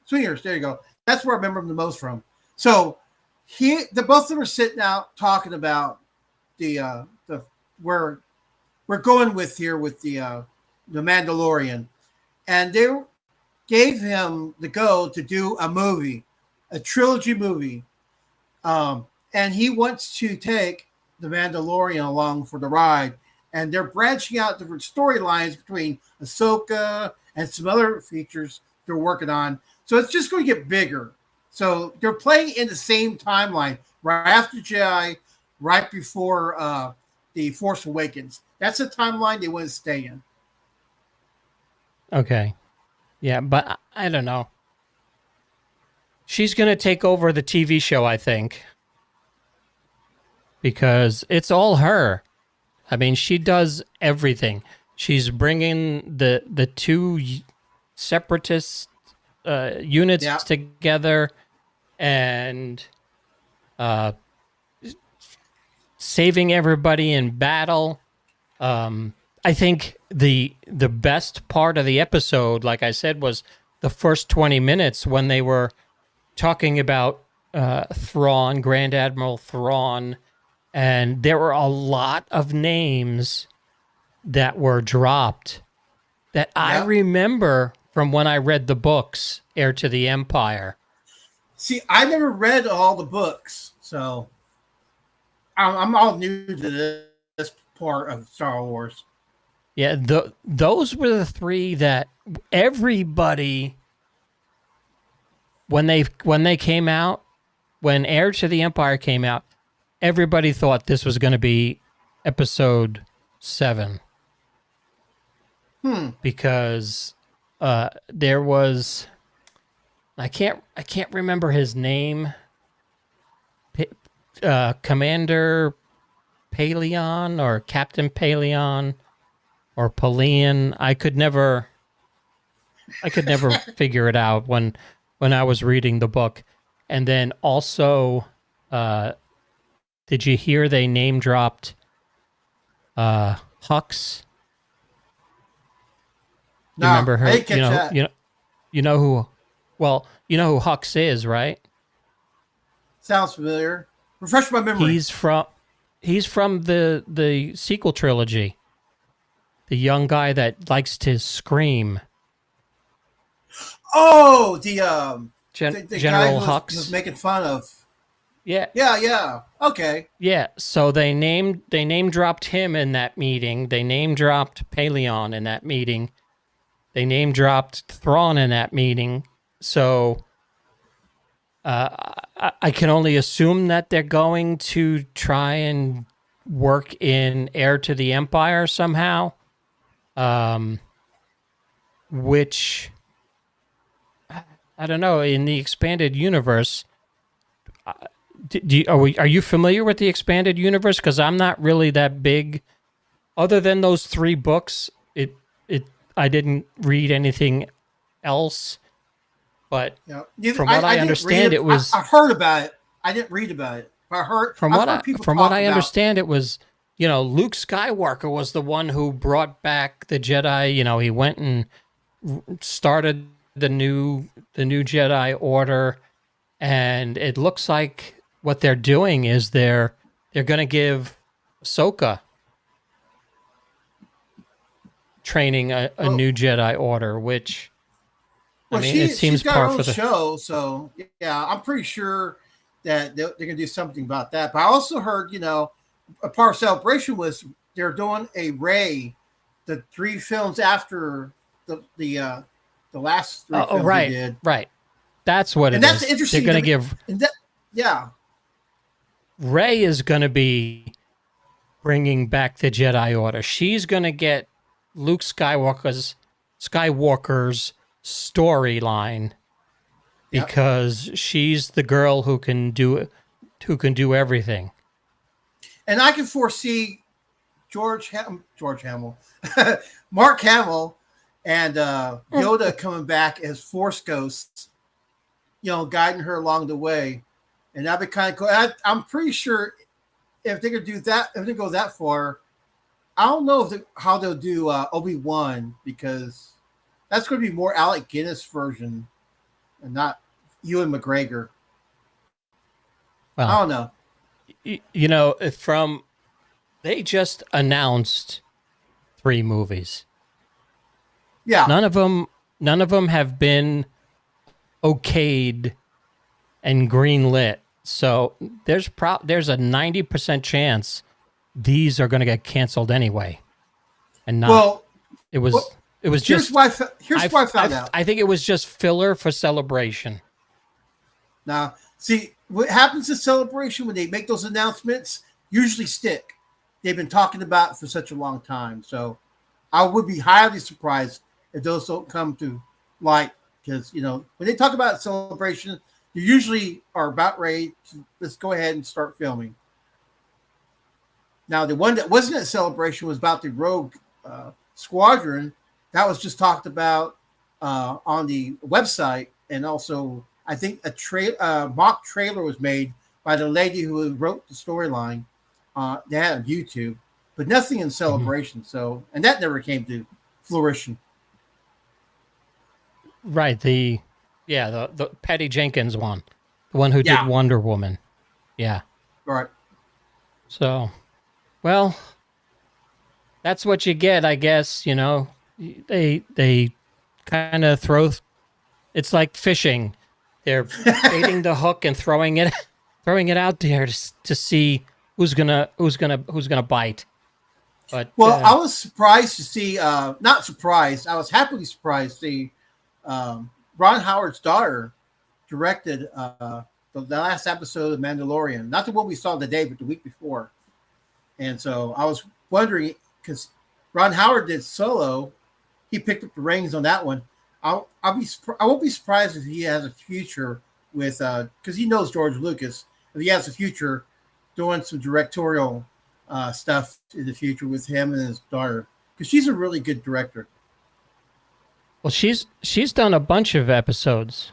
Swingers. There you go. That's where I remember him the most from. So the both of them are sitting out talking about the where we're going with here with the Mandalorian, and they gave him the go to do a movie, a trilogy movie, and he wants to take the Mandalorian along for the ride. And they're branching out different storylines between Ahsoka and some other features they're working on. So it's just going to get bigger. So they're playing in the same timeline, right after Jedi, right before The Force Awakens. That's the timeline they want to stay in. Okay. Yeah, but I don't know. She's going to take over the TV show, I think. Because it's all her. I mean, she does everything. She's bringing the two separatist units together and saving everybody in battle. I think the best part of the episode, like I said, was the first 20 minutes when they were talking about Thrawn, Grand Admiral Thrawn. And there were a lot of names that were dropped that I remember from when I read the books, Heir to the Empire. See, I never read all the books, so I'm all new to this part of Star Wars. Yeah, those were the three that everybody, when they came out, when Heir to the Empire came out, everybody thought this was going to be episode 7. Because there was, I can't remember his name. Commander Paleon or Captain Paleon or Paleon. I could never figure it out when I was reading the book. And then also, did you hear they name dropped Hux? No, remember her? I didn't catch that. You know who? Well, you know who Hux is, right? Sounds familiar. Refresh my memory. He's from the sequel trilogy. young guy that likes to scream. Oh, the General guy who Hux was making fun of. Yeah. Yeah. Okay. Yeah. So they name dropped him in that meeting. They name dropped Paleon in that meeting. They name dropped Thrawn in that meeting. So I can only assume that they're going to try and work in Heir to the Empire somehow. Which I don't know, in the expanded universe. Are you familiar with the expanded universe? Because I'm not really that big. Other than those 3 books, I didn't read anything else. But from what I understand, it was. I heard about it. I didn't read about it. I heard from what I understand, it was. Luke Skywalker was the one who brought back the Jedi. He went and started the new Jedi Order, and it looks like what they're doing is they're going to give Ahsoka training a new Jedi Order, which it seems she's got par her for own the show. So yeah, I'm pretty sure that they're going to do something about that. But I also heard, a part of Celebration was they're doing a Rey, the 3 films after the last 3 films right, they did. Right. That's what and it that's is. Interesting. They're going to give. Yeah. Rey is going to be bringing back the Jedi Order. She's going to get Luke Skywalker's storyline because she's the girl who can do everything. And I can foresee Mark Hamill, and Yoda coming back as Force ghosts, guiding her along the way, and that'd be kind of cool. I'm pretty sure if they could do that, if they go that far, I don't know how they'll do Obi-Wan, because that's going to be more Alec Guinness version and not Ewan McGregor. Well, I don't know. They just announced 3 movies. Yeah. None of them have been okayed and greenlit. So there's a 90% chance these are going to get canceled anyway. And not. Well, it was just. Here's why I found out. I think it was just filler for Celebration. Now, see what happens in Celebration when they make those announcements usually stick. They've been talking about it for such a long time, so I would be highly surprised if those don't come to light, because when they talk about Celebration, you usually are about ready to let's go ahead and start filming. Now, the one that wasn't at Celebration was about the Rogue Squadron. That was just talked about on the website, and also I think a mock trailer was made by the lady who wrote the storyline. They had on YouTube, but nothing in Celebration. Mm-hmm. So, and that never came to fruition. Right. The Patty Jenkins one, the one who did Wonder Woman. Yeah. Right. So, well, that's what you get, I guess. They kind of throw. It's like fishing. They're baiting the hook and throwing it out there to see who's gonna bite. But I was surprised to see. Not surprised. I was happily surprised to see Ron Howard's daughter directed the last episode of Mandalorian. Not the one we saw today, but the week before. And so I was wondering, because Ron Howard did Solo, he picked up the reins on that one. I won't be surprised if he has a future with because he knows George Lucas. If he has a future doing some directorial stuff in the future with him and his daughter, because she's a really good director. Well, she's done a bunch of episodes.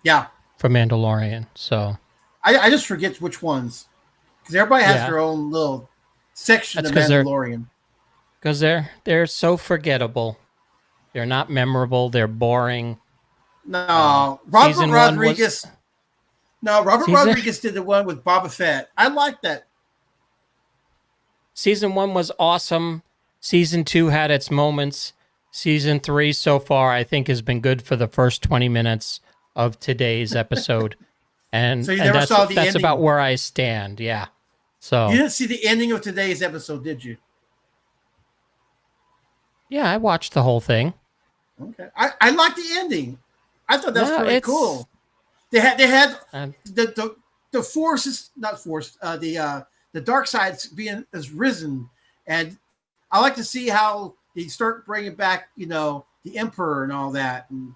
Yeah, for Mandalorian. So I just forget which ones, because everybody has their own little section of Mandalorian. Because they're so forgettable. They're not memorable. They're boring. No, Robert Rodriguez. Rodriguez did the one with Boba Fett. I like that. Season 1 was awesome. Season 2 had its moments. Season 3 so far, I think, has been good for the first 20 minutes of today's episode. And, So you never saw the that's ending? about where I stand. Yeah. So You didn't see the ending of today's episode, did you? yeah, I watched the whole thing. Okay. I like the ending. I thought that was No, pretty it's- cool. They had And the force is not force. The dark side is risen, and I like to see how they start bringing back, the emperor and all that. And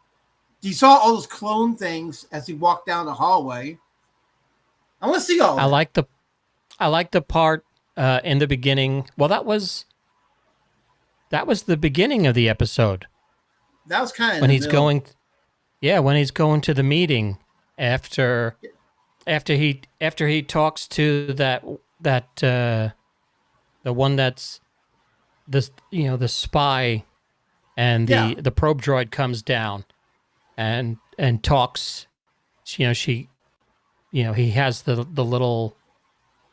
you saw all those clone things as he walked down the hallway. I want to see all. I like the part in the beginning. Well, that was the beginning of the episode that was kind of when he's going. Yeah, when he's going to the meeting after he talks to that the one that's the spy, and the probe droid comes down and talks. He has the little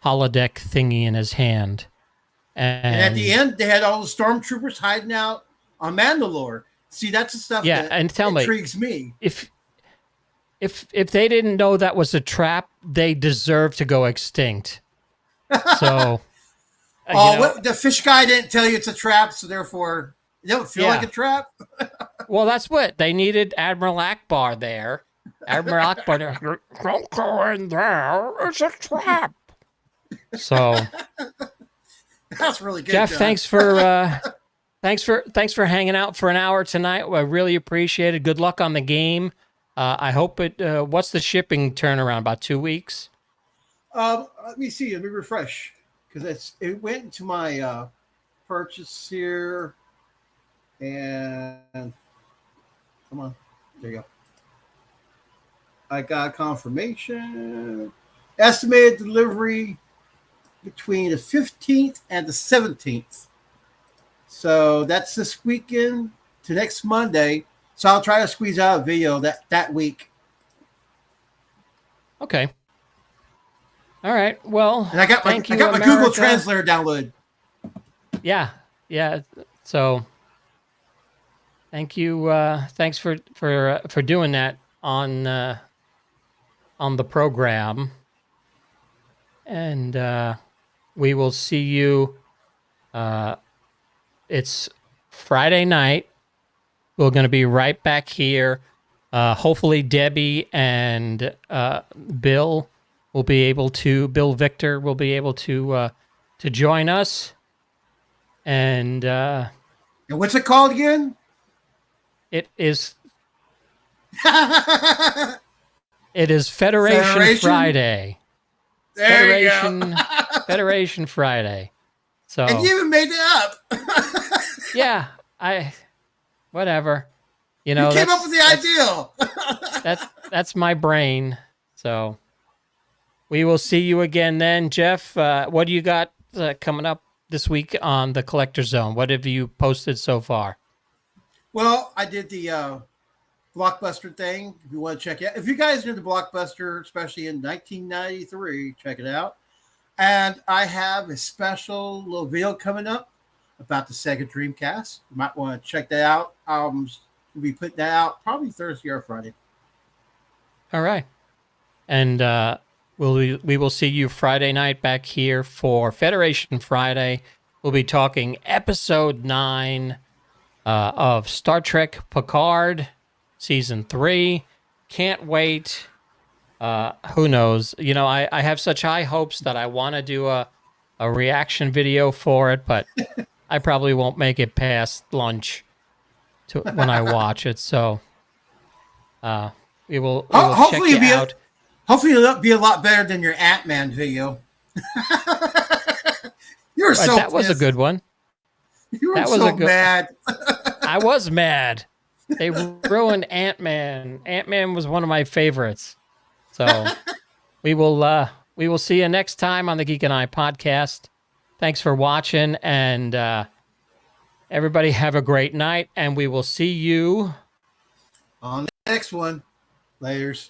holodeck thingy in his hand, And at the end, they had all the stormtroopers hiding out on Mandalore. See, that's the stuff that and tell me, intrigues me. if they didn't know that was a trap, they deserve to go extinct. So, The fish guy didn't tell you it's a trap, so therefore it don't feel like a trap. well, that's what they needed. Admiral Akbar there. Admiral Akbar, don't go in there. It's a trap. So, That's really good, Jeff, John. thanks for hanging out for an hour tonight. I really appreciate it. Good luck on the game. I hope it. What's the shipping turnaround? About 2 weeks. Let me see. Let me refresh because it went into my purchase here, and come on, there you go. I got confirmation. Estimated delivery between the 15th and the 17th. So that's this weekend to next Monday. So I'll try to squeeze out a video that week. Okay. All right. Well, And I got my America. Google Translator downloaded. Yeah. So, thank you. Thanks for doing that on the program, and we will see you. It's Friday night. We're going to be right back here. Hopefully, Debbie and Bill Victor will be able to join us. And And what's it called again? it is Federation Friday. There you go. Federation Friday. So And you even made it up. yeah, whatever. You You came up with the idea. That's my brain. So we will see you again then, Jeff. What do you got coming up this week on the Collector Zone? What have you posted so far? Well, I did the Blockbuster thing. If you want to check it out. If you guys knew the Blockbuster, especially in 1993, check it out. And I have a special little video coming up about the Sega Dreamcast. You might want to check that out. We'll be putting that out probably Thursday or Friday. All right. And we will see you Friday night back here for Federation Friday. We'll be talking episode 9 of Star Trek Picard, season 3. Can't wait. Who knows? I have such high hopes that I want to do a reaction video for it, but I probably won't make it past lunch when I watch it. So we will Hopefully check you out. Hopefully it'll be a lot better than your Ant-Man video. You were so That was a pissed. good one. You were that was so a good- mad. I was mad. They ruined Ant-Man. Ant-Man was one of my favorites. So we will see you next time on the Geek and I podcast. Thanks for watching, and everybody have a great night, and we will see you On the next one. Laters.